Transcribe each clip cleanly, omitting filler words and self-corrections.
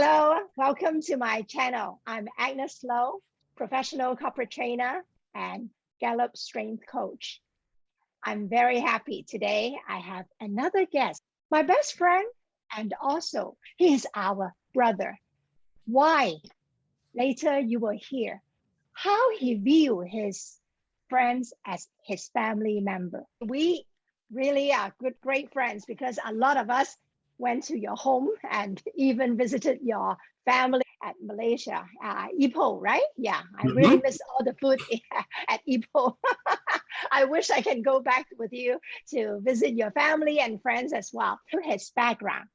Hello, welcome to my channel. I'm Agnes Low, professional corporate trainer and Gallup strength coach. I'm very happy today. I have another guest, my best friend, and also he is our brother. Why? Later you will hear how he views his friends as his family member. We really are great friends because a lot of us went to your home and even visited your family at Malaysia, Ipoh, right? Yeah, I really miss all the food at Ipoh. I wish I can go back with you to visit your family and friends as well. His background,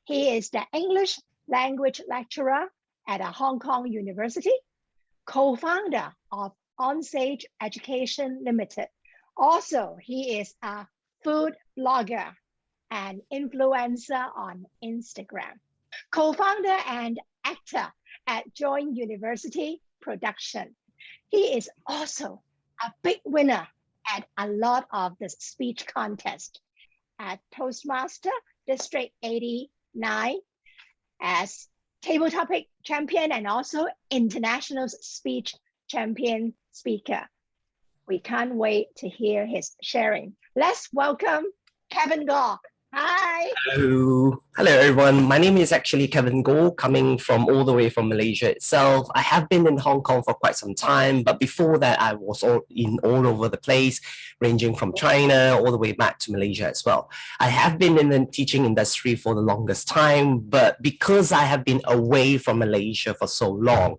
he is the English language lecturer at a Hong Kong university, co-founder of enseigne.education Limited. Also, he is a food blogger and influencer on Instagram, co-founder and actor at Joint University Production. He is also a big winner at a lot of the speech contests at Toastmaster District 89 as table topic champion and also international speech champion speaker. We can't wait to hear his sharing. Let's welcome Kevin Goh. Hi. Hello. Hello, everyone. My name is actually Kevin Goh, coming from all the way from Malaysia itself. I have been in Hong Kong for quite some time, but before that, I was all over the place, ranging from China all the way back to Malaysia as well. I have been in the teaching industry for the longest time, but because I have been away from Malaysia for so long,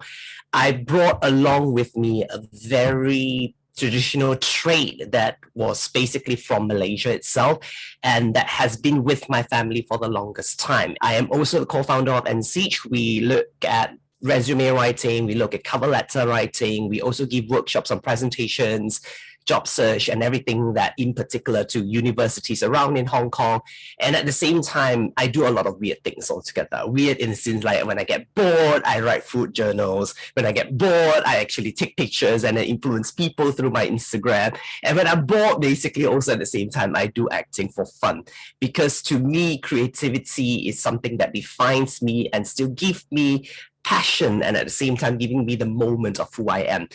I brought along with me a very traditional trade that was basically from Malaysia itself, and that has been with my family for the longest time. I am also the co-founder of enseigne. We look at resume writing, we look at cover letter writing, we also give workshops on presentations, job search, and everything that in particular to universities around in Hong Kong. And at the same time, I do a lot of weird things altogether. Weird in the sense like when I get bored, I write food journals. When I get bored, I actually take pictures and then influence people through my Instagram. And when I'm bored, basically also at the same time, I do acting for fun. Because to me, creativity is something that defines me and still give me passion, and at the same time giving me the moment of who I am.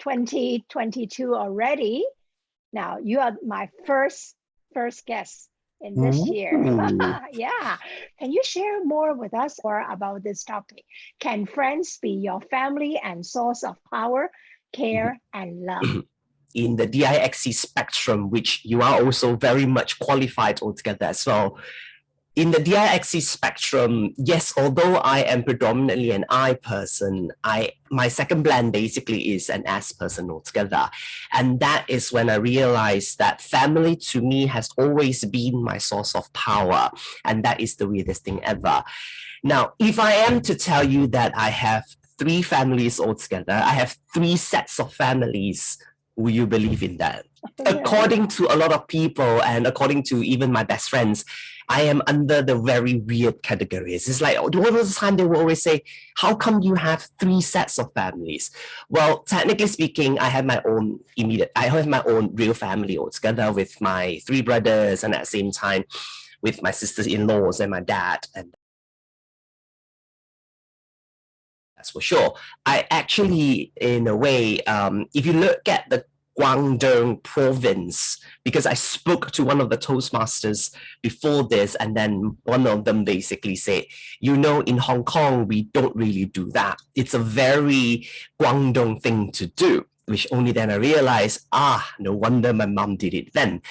2022 already. Now you are my first guest in this year. Yeah. Can you share more with us or about this topic? Can friends be your family and source of power, care, and love? In the 𝒂𝒂𝒏𝒔𝒄 spectrum, which you are also very much qualified altogether as well. In the 𝒂𝒂𝒏𝒔 spectrum, yes, although I am predominantly an I person, my second blend basically is an S person altogether. And that is when I realized that family to me has always been my source of power. And that is the weirdest thing ever. Now, if I am to tell you that I have 3 families altogether, I have 3 sets of families, will you believe in that? According to a lot of people and according to even my best friends, I am under the very weird categories. It's like all the time they will always say, how come you have 3 sets of families? Well, technically speaking, I have my own real family altogether with my 3 brothers, and at the same time with my sisters-in-laws and my dad. And that's for sure. I actually, in a way, if you look at the Guangdong province, because I spoke to one of the Toastmasters before this, and then one of them basically said, you know, in Hong Kong, we don't really do that. It's a very Guangdong thing to do, which only then I realized, no wonder my mom did it then.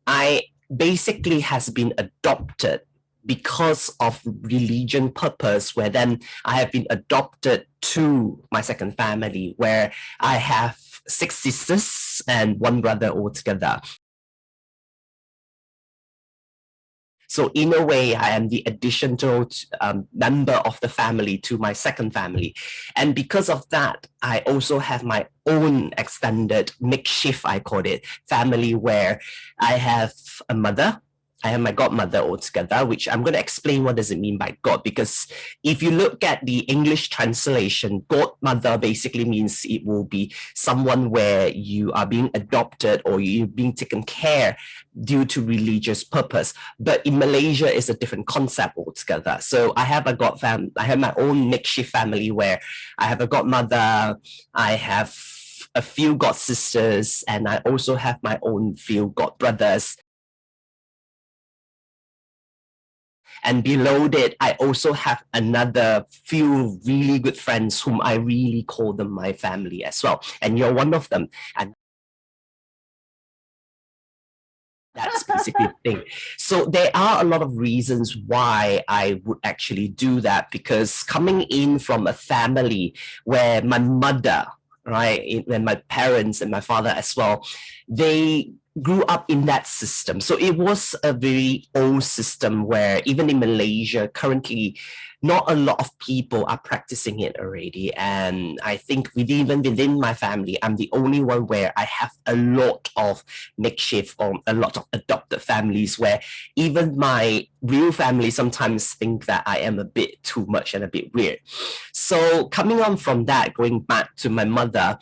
I basically has been adopted because of religion purpose, where then I have been adopted to my second family, where I have 6 sisters and 1 brother altogether. So in a way, I am the additional member of the family to my second family. And because of that, I also have my own extended makeshift, I call it, family, where I have a mother, I have my godmother altogether, which I'm going to explain what does it mean by God, because if you look at the English translation, godmother basically means it will be someone where you are being adopted or you're being taken care due to religious purpose. But in Malaysia, it's a different concept altogether. So I have I have my own makeshift family where I have a godmother, I have a few god sisters, and I also have my own few god brothers. And below that, I also have another few really good friends whom I really call them my family as well. And you're one of them. And that's basically the thing. So there are a lot of reasons why I would actually do that, because coming in from a family where my mother, right, and my parents and my father as well, they grew up in that system. So it was a very old system where even in Malaysia, currently, not a lot of people are practicing it already. And I think even within my family, I'm the only one where I have a lot of makeshift or a lot of adopted families where even my real family sometimes think that I am a bit too much and a bit weird. So coming on from that, going back to my mother,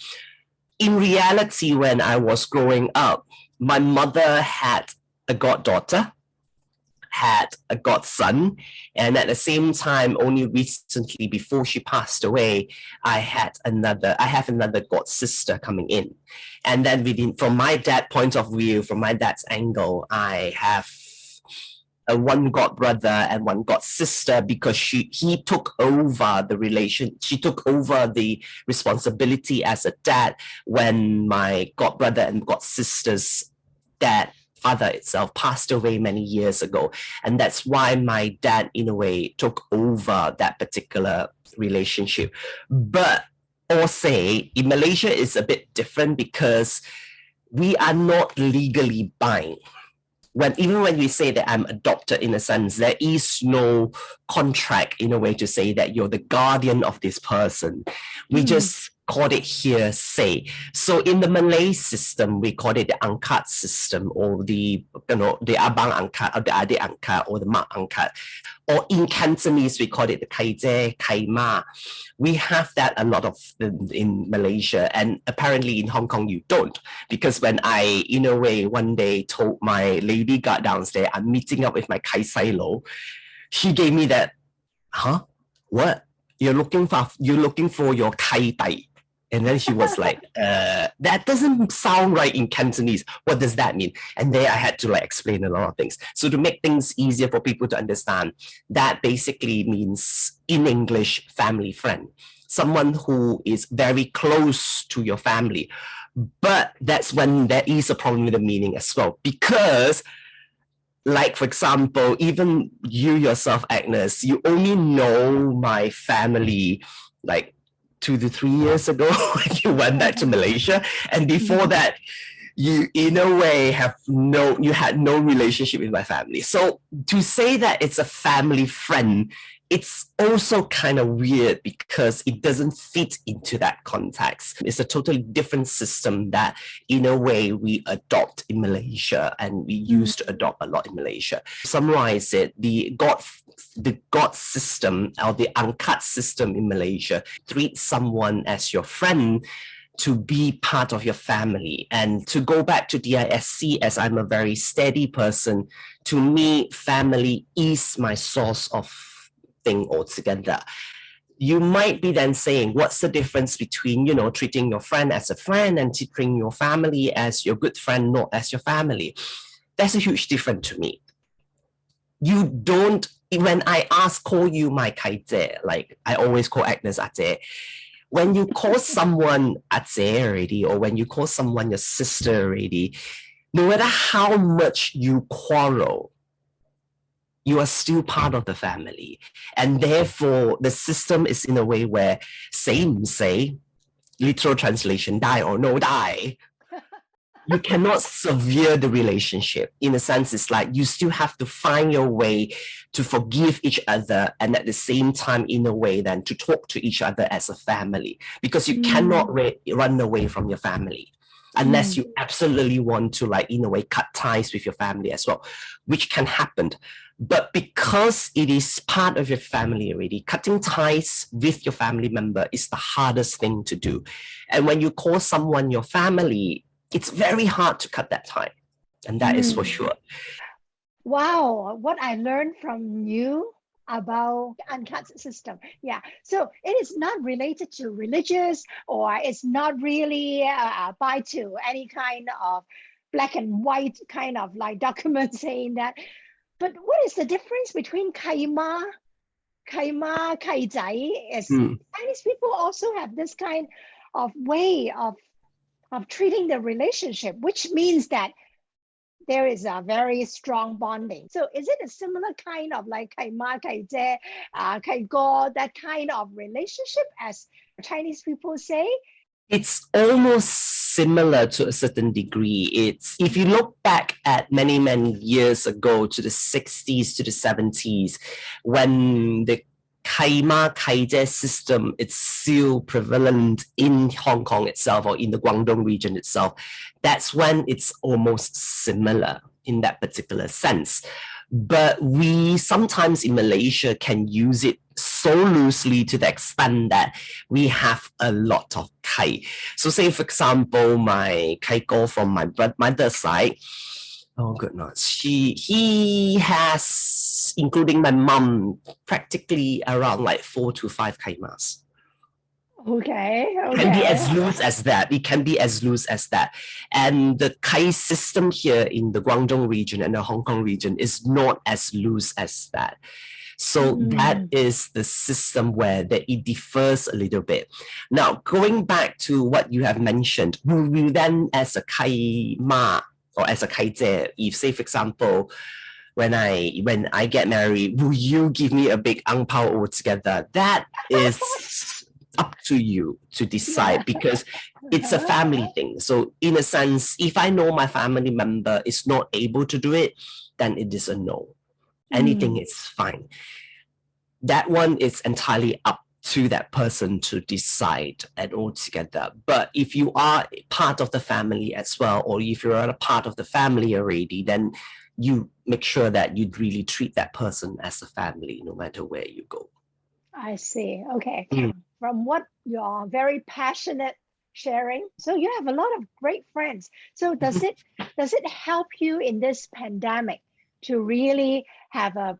in reality, when I was growing up, my mother had a goddaughter, had a godson, and at the same time, only recently before she passed away, I have another god sister coming in. And then from my dad's point of view, from my dad's angle, I have one god brother and one god sister, because he took over she took over the responsibility as a dad when my god brother and god sister's father itself passed away many years ago. And that's why my dad, in a way, took over that particular relationship. But also, in Malaysia, it's a bit different because we are not legally bound. Even when we say that I'm adopted, in a sense, there is no contract in a way to say that you're the guardian of this person. We just call it hearsay. So in the Malay system, we call it the angkat system, or the abang angkat, or the adik angkat, or the mak angkat. Or in Cantonese, we call it the 𝒂𝒂𝒏𝒔𝒂𝒕𝒊𝒐𝒏. We have that a lot of in Malaysia, and apparently in Hong Kong you don't. Because when I, in a way, one day told my lady guard downstairs, I'm meeting up with my 𝒂𝒂𝒏𝒔𝒂𝒏, she gave me that, huh? What? You're looking for your 𝒂𝒂𝒏𝒔𝒂𝒏. And then she was like, that doesn't sound right in Cantonese. What does that mean? And there I had to explain a lot of things. So to make things easier for people to understand, that basically means in English, family friend. Someone who is very close to your family. But that's when there is a problem with the meaning as well. Because, like, for example, even you yourself, Agnes, you only know my family, 2 to 3 years ago when you went back to Malaysia. And before that, you, in a way, you had no relationship with my family. So to say that it's a family friend, it's also kind of weird because it doesn't fit into that context. It's a totally different system that, in a way, we adopt in Malaysia, and we used to adopt a lot in Malaysia. To summarize it, the God system, or the angkat system in Malaysia, treat someone as your friend to be part of your family. And to go back to DISC, as I'm a very steady person, to me, family is my source of thing altogether. You might be then saying, what's the difference between, treating your friend as a friend and treating your family as your good friend, not as your family? That's a huge difference to me. You don't, when I call you my 𝒂𝒂𝒏𝒔𝒂𝒕𝒊𝒐𝒏, like I always call Agnes ate, when you call someone ate already, or when you call someone your sister already, no matter how much you quarrel, you are still part of the family. And therefore, the system is in a way where say, literal translation, die or no die, you cannot sever the relationship. In a sense, it's like you still have to find your way to forgive each other, and at the same time, in a way, then to talk to each other as a family, because you cannot run away from your family. unless you absolutely want to, like, in a way, cut ties with your family as well, which can happen. But because it is part of your family already, cutting ties with your family member is the hardest thing to do. And when you call someone your family, it's very hard to cut that tie. And that is for sure. Wow, what I learned from you about uncut system. Yeah, so it is not related to religious, or it's not really by to any kind of black and white kind of like document saying that. But what is the difference between kaima, kaizai? Is Chinese people also have this kind of way of treating the relationship, which means that there is a very strong bonding. So is it a similar kind of like kaima, kaizai, kaigo, that kind of relationship as Chinese people say? It's almost similar to a certain degree. It's, if you look back at many, many years ago, to the 60s to the 70s, when the kaima kaizai system is still prevalent in Hong Kong itself, or in the Guangdong region itself, that's when it's almost similar in that particular sense. But we sometimes in Malaysia can use it so loosely to the extent that we have a lot of kai. So say, for example, my kai go from my mother's side, oh goodness, he has, including my mom, practically around like 4 to 5 kaimas. Okay. It can be as loose as that. It can be as loose as that. And the kai system here in the Guangdong region and the Hong Kong region is not as loose as that. So that is the system where it differs a little bit. Now, going back to what you have mentioned, will we then, as a kai ma or as a kai zhe, if say, for example, when I get married, will you give me a big ang pao altogether? That is up to you to decide, because it's a family thing. So in a sense, if I know my family member is not able to do it, then it is a no. Anything is fine. That one is entirely up to that person to decide and all together. But if you are part of the family as well, or if you're a part of the family already, then you make sure that you really treat that person as a family, no matter where you go. I see. Okay. From what you're very passionate sharing, so you have a lot of great friends. So does it help you in this pandemic to really have a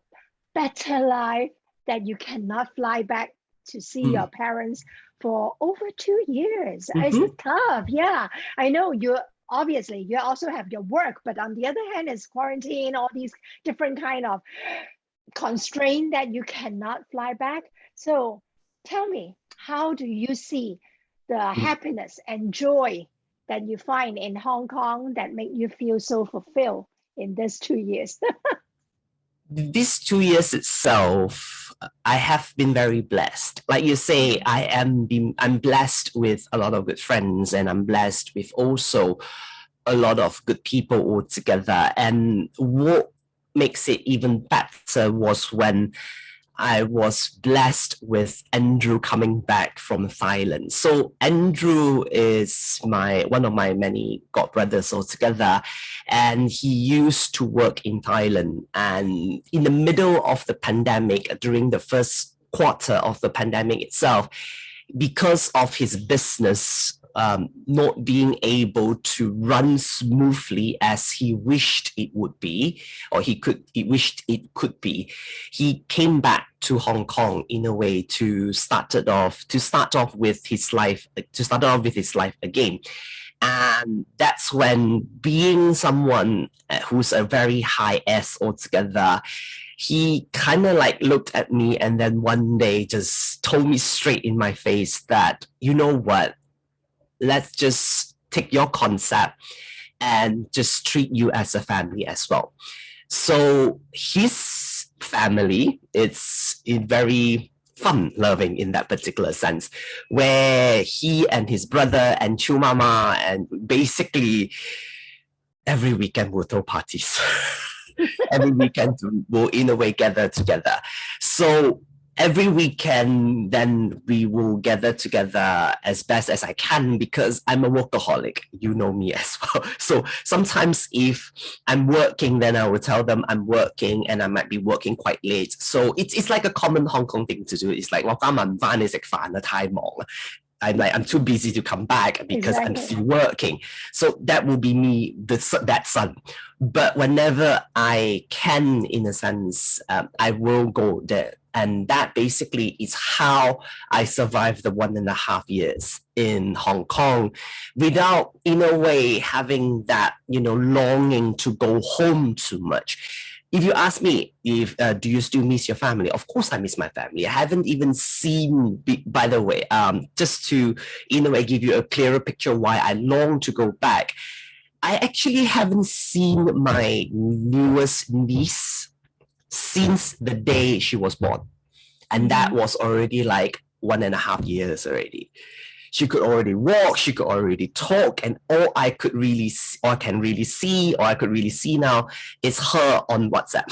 better life, that you cannot fly back to see your parents for over 2 years? It's tough. Yeah, I know you also have your work, but on the other hand, it's quarantine, all these different kind of constraint that you cannot fly back. So tell me, how do you see the happiness and joy that you find in Hong Kong that make you feel so fulfilled in these 2 years? These 2 years itself, I have been very blessed. Like you say, I'm blessed with a lot of good friends, and I'm blessed with also a lot of good people all together. And what makes it even better was when I was blessed with Andrew coming back from Thailand. So Andrew is one of my many godbrothers altogether, and he used to work in Thailand. And in the middle of the pandemic, during the first quarter of the pandemic itself, because of his business not being able to run smoothly as he wished it would be, or he wished it could be, he came back to Hong Kong in a way to start off with his life again. And that's when, being someone who's a very high S altogether, he kind of like looked at me and then one day just told me straight in my face that, you know what, let's just take your concept and just treat you as a family as well. So his family, it's very fun-loving in that particular sense, where he and his brother and Chu Mama, and basically every weekend we'll throw parties. Every weekend we'll in a way gather together. So every weekend, then we will gather together as best as I can because I'm a workaholic. You know me as well. So sometimes if I'm working, then I will tell them I'm working and I might be working quite late. So it's like a common Hong Kong thing to do. It's like 我今晚唔返嚟食飯啦，太忙啦。I'm too busy to come back because I'm still working. So that will be me, that son. But whenever I can, in a sense, I will go there. And that basically is how I survived the 1.5 years in Hong Kong without, in a way, having that, longing to go home too much. If you ask me, do you still miss your family? Of course I miss my family. I haven't even seen, by the way, just to, in a way, give you a clearer picture why I long to go back. I actually haven't seen my newest niece since the day she was born. And that was already like 1.5 years already. She could already walk, she could already talk, and all I could really, or I can really see, or I could really see now is her on WhatsApp.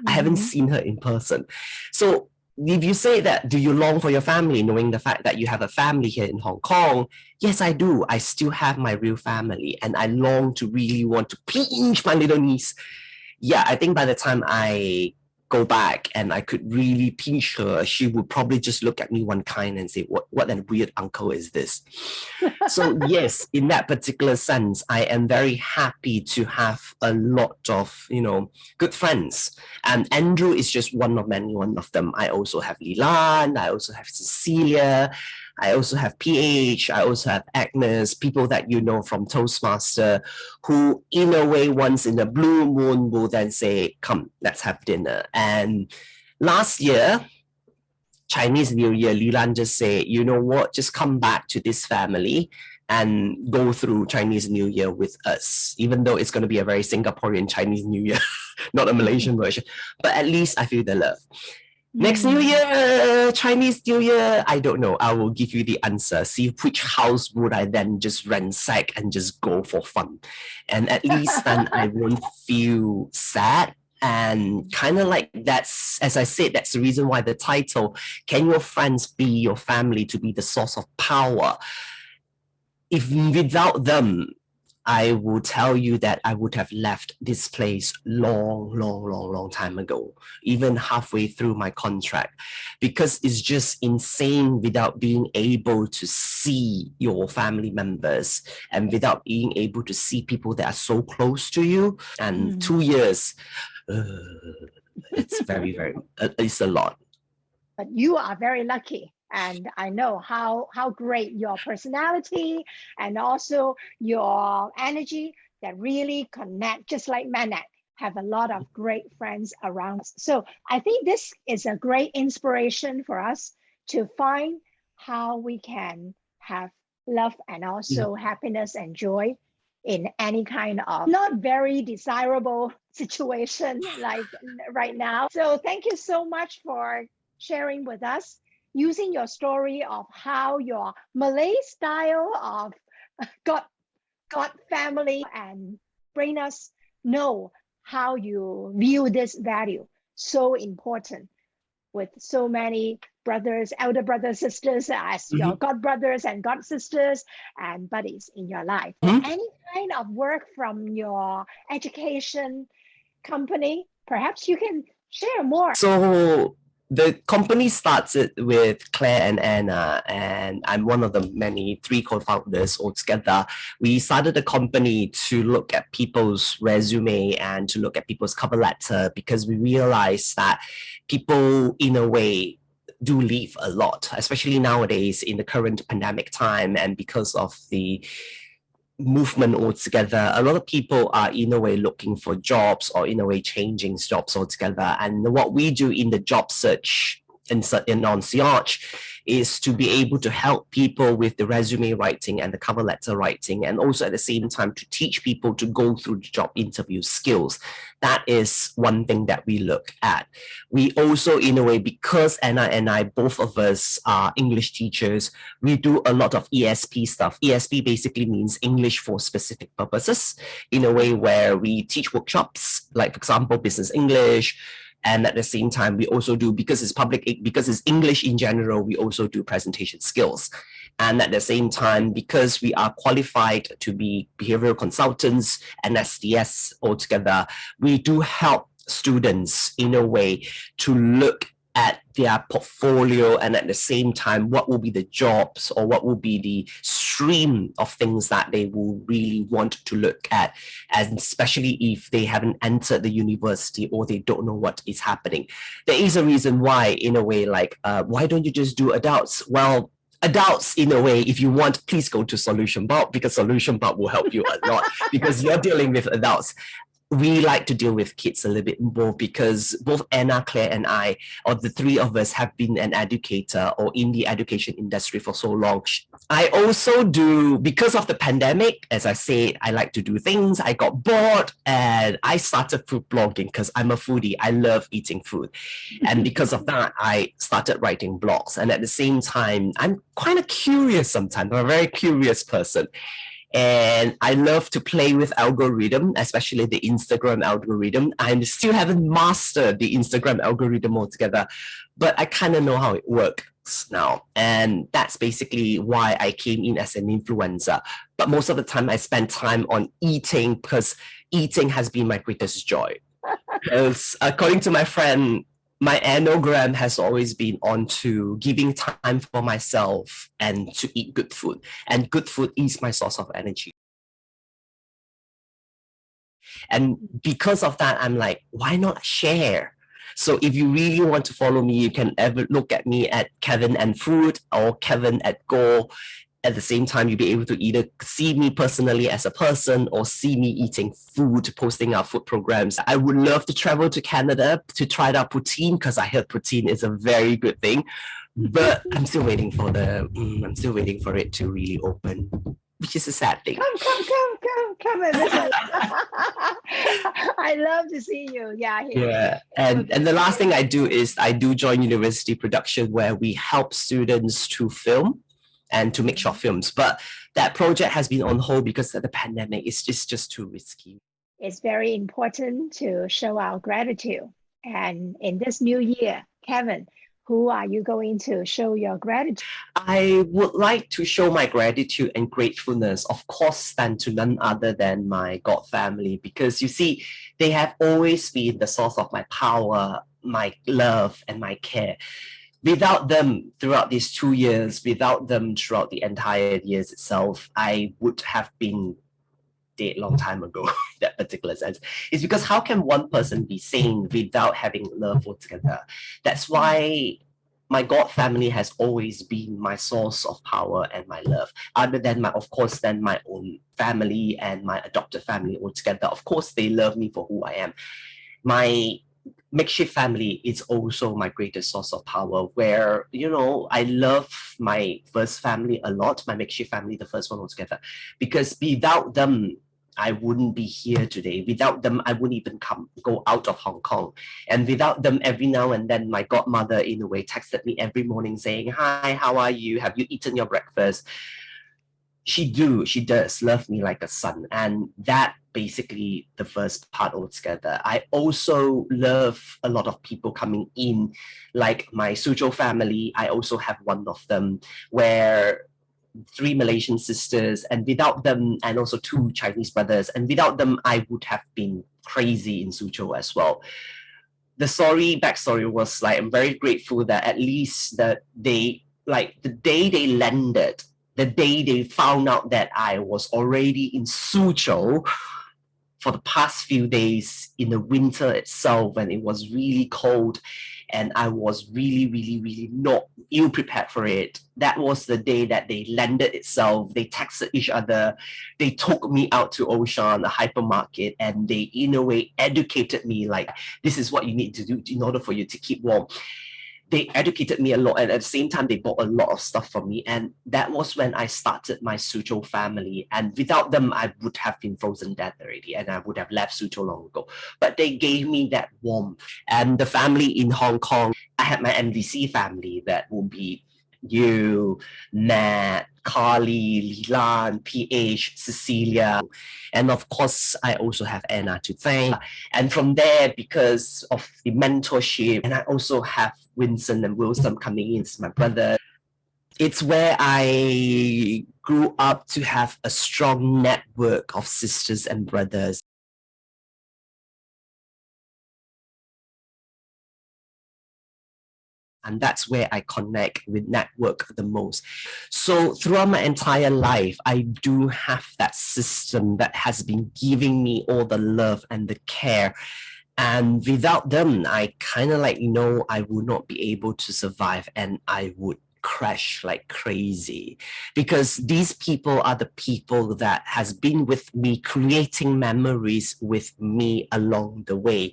I haven't seen her in person. So if you say that, do you long for your family, knowing the fact that you have a family here in Hong Kong? Yes, I do. I still have my real family, and I long to really want to pinch my little niece. Yeah, I think by the time I go back and I could really pinch her, she would probably just look at me one kind and say, what a weird uncle is this? So yes, in that particular sense, I am very happy to have a lot of, good friends. And Andrew is just one of them. I also have Lilan, I also have Cecilia, I also have PH, I also have Agnes, people that you know from Toastmaster, who in a way once in a blue moon will then say, come, let's have dinner. And last year, Chinese New Year, Lilan just say, you know what, just come back to this family and go through Chinese New Year with us, even though it's going to be a very Singaporean Chinese New Year, not a Malaysian version, but at least I feel the love. Next New Year, Chinese New Year, I don't know. I will give you the answer. See which house would I then just ransack and just go for fun. And at least then I won't feel sad. And kind of like that's, as I said, that's the reason why the title, Can Your Friends Be Your Family to Be the Source of Power? If without them, I will tell you that I would have left this place long time ago, even halfway through my contract, because it's just insane without being able to see your family members and without being able to see people that are so close to you. And 2 years, it's it's a lot. But you are very lucky. And I know how great your personality and also your energy that really connect, just like Manak, have a lot of great friends around us. So I think this is a great inspiration for us to find how we can have love and also happiness and joy in any kind of not very desirable situation like right now. So thank you so much for sharing with us, using your story of how your Malay style of God family and bring us know how you view this value. So important with so many brothers, elder brothers, sisters, as your God brothers and God sisters and buddies in your life. Any kind of work from your education company, perhaps you can share more. So the company started with Claire and Anna, and I'm one of the many 3 co-founders altogether. We started the company to look at people's resume and to look at people's cover letter, because we realized that people, in a way, do leave a lot, especially nowadays in the current pandemic time, and because of the movement altogether. A lot of people are in a way looking for jobs or in a way changing jobs altogether. And what we do in the job search in enseigne is to be able to help people with the resume writing and the cover letter writing, and also at the same time to teach people to go through the job interview skills. That is one thing that we look at. We also, in a way, because Anna and I, both of us are English teachers, we do a lot of ESP stuff. ESP basically means English for specific purposes, in a way where we teach workshops, like for example, business English, And at the same time, we also do, because it's English in general, we also do presentation skills. And at the same time, because we are qualified to be behavioral consultants and SDS altogether, we do help students in a way to look at their portfolio, and at the same time, what will be the jobs or what will be the stream of things that they will really want to look at, and especially if they haven't entered the university or they don't know what is happening. There is a reason why, in a way, like, why don't you just do adults? Well, adults, in a way, if you want, please go to Solution Bulb, because Solution Bulb will help you a lot because you're dealing with adults. We like to deal with kids a little bit more because both Anna, Claire, and I, or the three of us, have been an educator or in the education industry for so long. I also do, because of the pandemic, as I said, I like to do things. I got bored and I started food blogging because I'm a foodie. I love eating food. And because of that, I started writing blogs. And at the same time, I'm kind of curious sometimes. I'm a very curious person. And I love to play with algorithm, especially the Instagram algorithm. I still haven't mastered the Instagram algorithm altogether, but I kind of know how it works now. And that's basically why I came in as an influencer. But most of the time I spend time on eating, because eating has been my greatest joy. Because according to my friend, my anagram has always been on to giving time for myself and to eat good food. And good food is my source of energy. And because of that, I'm like, why not share? So if you really want to follow me, you can ever look at me at Kevin and Food or Kevin at Goh. At the same time, you'll be able to either see me personally as a person or see me eating food, posting our food programs. I would love to travel to Canada to try out poutine, because I heard poutine is a very good thing. But I'm still waiting for it to really open, which is a sad thing. Come and visit. I love to see you. Yeah. And the last thing I do is I do join university production, where we help students to film and to make short films. But that project has been on hold because of the pandemic. It's just too risky. It's very important to show our gratitude. And in this new year, Kevin, who are you going to show your gratitude? I would like to show my gratitude and gratefulness, of course, to none other than my God family, because you see, they have always been the source of my power, my love, and my care. Without them throughout these 2 years, without them throughout the entire years itself, I would have been dead long time ago in that particular sense. It's because how can one person be sane without having love altogether? That's why my God family has always been my source of power and my love. Other than my own family and my adopted family altogether. Of course, they love me for who I am. My makeshift family is also my greatest source of power, where, you know, I love my first family a lot, my makeshift family, the first one altogether, because without them, I wouldn't be here today. Without them, I wouldn't even go out of Hong Kong. And without them, every now and then, my godmother, in a way, texted me every morning saying, "Hi, how are you? Have you eaten your breakfast?" She does love me like a son. And that basically the first part altogether. I also love a lot of people coming in, like my Suzhou family. I also have one of them, where 3 Malaysian sisters, and without them, and also 2 Chinese brothers, and without them, I would have been crazy in Suzhou as well. The backstory was like, I'm very grateful that at least that the day they landed, the day they found out that I was already in Suzhou for the past few days in the winter itself, when it was really cold and I was really not ill prepared for it. That was the day that they landed itself. They texted each other. They took me out to Ocean, a hypermarket, and they, in a way, educated me like, this is what you need to do in order for you to keep warm. They educated me a lot, and at the same time, they bought a lot of stuff for me. And that was when I started my Suzhou family. And without them, I would have been frozen dead already, and I would have left Suzhou long ago. But they gave me that warmth. And the family in Hong Kong, I had my MDC family that will be you, Nat, Carly, Lilan, PH, Cecilia, and of course, I also have Anna to thank. And from there, because of the mentorship, and I also have Winston and Wilson coming in as my brother, it's where I grew up to have a strong network of sisters and brothers. And that's where I connect with network the most. So throughout my entire life, I do have that system that has been giving me all the love and the care. And without them, I kind of like, I would not be able to survive, and I would crash like crazy, because these people are the people that has been with me, creating memories with me along the way.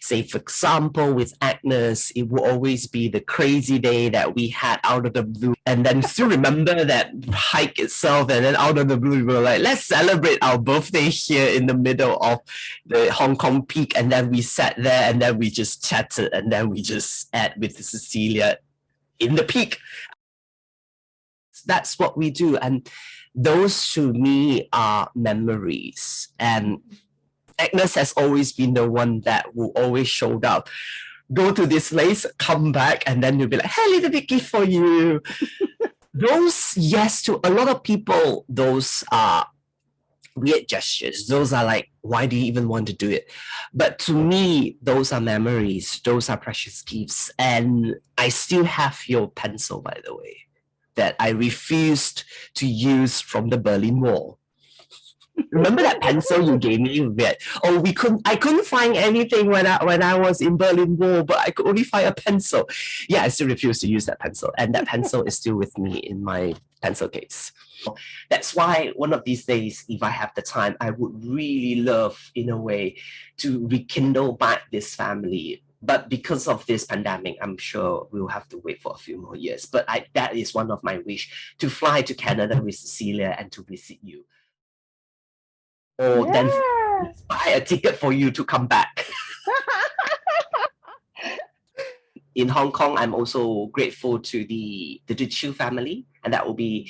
Say, for example, with Agnes, it will always be the crazy day that we had out of the blue, and then still remember that hike itself, and then out of the blue, we were like, let's celebrate our birthday here in the middle of the Hong Kong peak, and then we sat there, and then we just chatted, and then we just ate with Cecilia in the peak. That's what we do, and those to me are memories. And Agnes has always been the one that will always show up, go to this place, come back, and then you'll be like, hey, little bit gift for you. Those, yes, to a lot of people, those are weird gestures. Those are like, why do you even want to do it? But to me, those are memories. Those are precious gifts. And I still have your pencil, by the way, that I refused to use from the Berlin Wall. Remember that pencil you gave me? Oh, I couldn't find anything when I was in Berlin Wall, but I could only find a pencil. Yeah, I still refuse to use that pencil, and that pencil is still with me in my pencil case. That's why one of these days, if I have the time, I would really love, in a way, to rekindle back this family. But because of this pandemic, I'm sure we'll have to wait for a few more years. But that is one of my wish, to fly to Canada with Cecilia and to visit you. Or then buy a ticket for you to come back. In Hong Kong, I'm also grateful to the Chu family, and that will be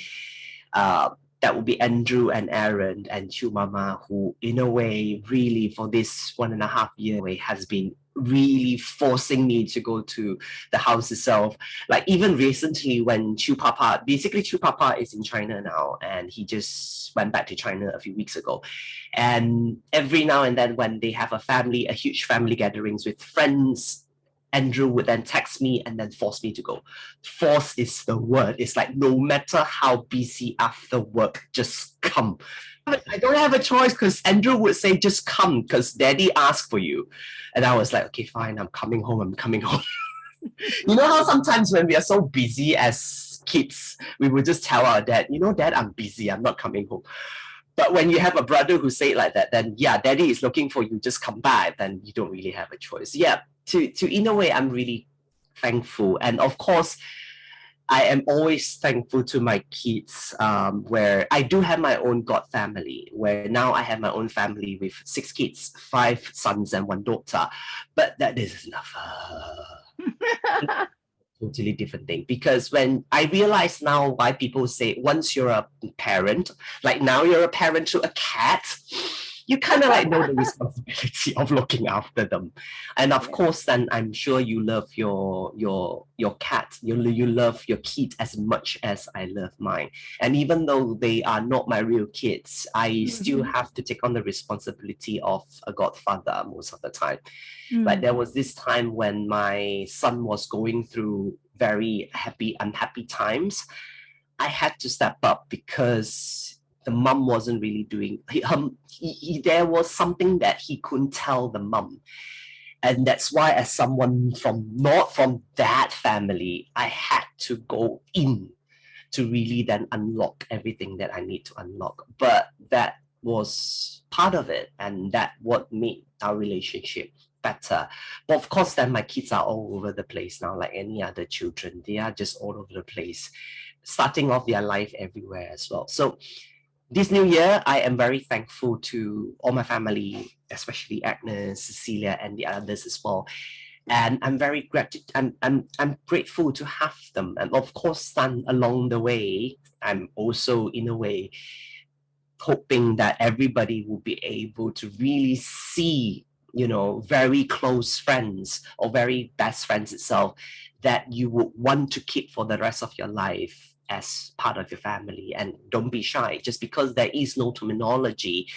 Andrew and Aaron and Chu Mama, who in a way really for this 1.5 years has been really forcing me to go to the house itself. Like even recently when Chu Papa is in China now, and he just went back to China a few weeks ago. And every now and then when they have a huge family gatherings with friends, Andrew would then text me and then force me to go. Force is the word. It's like, no matter how busy after work, just come. I don't have a choice, because Andrew would say, just come, because daddy asked for you. And I was like, okay, fine, I'm coming home. You know how sometimes when we are so busy as kids, we would just tell our dad, dad, I'm busy, I'm not coming home. But when you have a brother who say it like that, then yeah, daddy is looking for you, just come back, then you don't really have a choice. Yeah, in a way, I'm really thankful. And of course, I am always thankful to my kids, where I do have my own God family, where now I have my own family with 6 kids, 5 sons and 1 daughter. But that is enough. Totally different thing, because when I realize now why people say once you're a parent, like now you're a parent to a cat, you kind of like know the responsibility of looking after them. And of course, then I'm sure you love your cat, you love your kid as much as I love mine. And even though they are not my real kids, I still have to take on the responsibility of a godfather most of the time. Like there was this time when my son was going through very unhappy times. I had to step up because the mum wasn't really doing, there was something that he couldn't tell the mum. And that's why, as someone not from that family, I had to go in to really then unlock everything that I need to unlock. But that was part of it, and that what made our relationship better. But of course, then my kids are all over the place now, like any other children. They are just all over the place, starting off their life everywhere as well. So this new year, I am very thankful to all my family, especially Agnes, Cecilia, and the others as well. And I'm very I'm grateful to have them. And of course, then along the way, I'm also in a way hoping that everybody will be able to really see, you know, very close friends or very best friends itself that you would want to keep for the rest of your life as part of your family. And don't be shy. Just because there is no terminology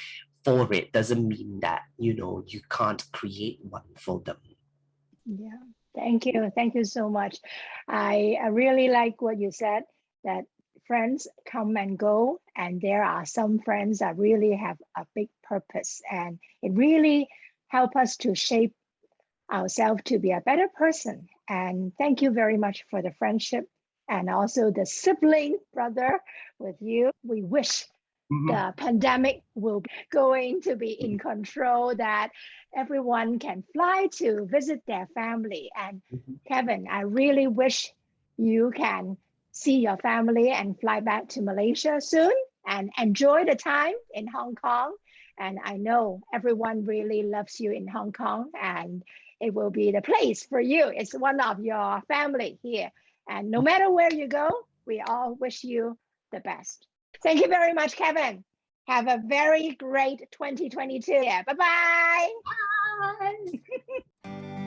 for it doesn't mean that, you know, you can't create one for them. Yeah, thank you. Thank you so much. I really like what you said, that friends come and go, and there are some friends that really have a big purpose, and it really helps us to shape ourselves to be a better person. And thank you very much for the friendship and also the sibling brother with you. We wish the pandemic will be going to be in control, that everyone can fly to visit their family. And Kevin, I really wish you can see your family and fly back to Malaysia soon and enjoy the time in Hong Kong. And I know everyone really loves you in Hong Kong, and it will be the place for you. It's one of your family here. And no matter where you go, we all wish you the best. Thank you very much, Kevin. Have a very great 2022. Yeah, bye-bye. Bye.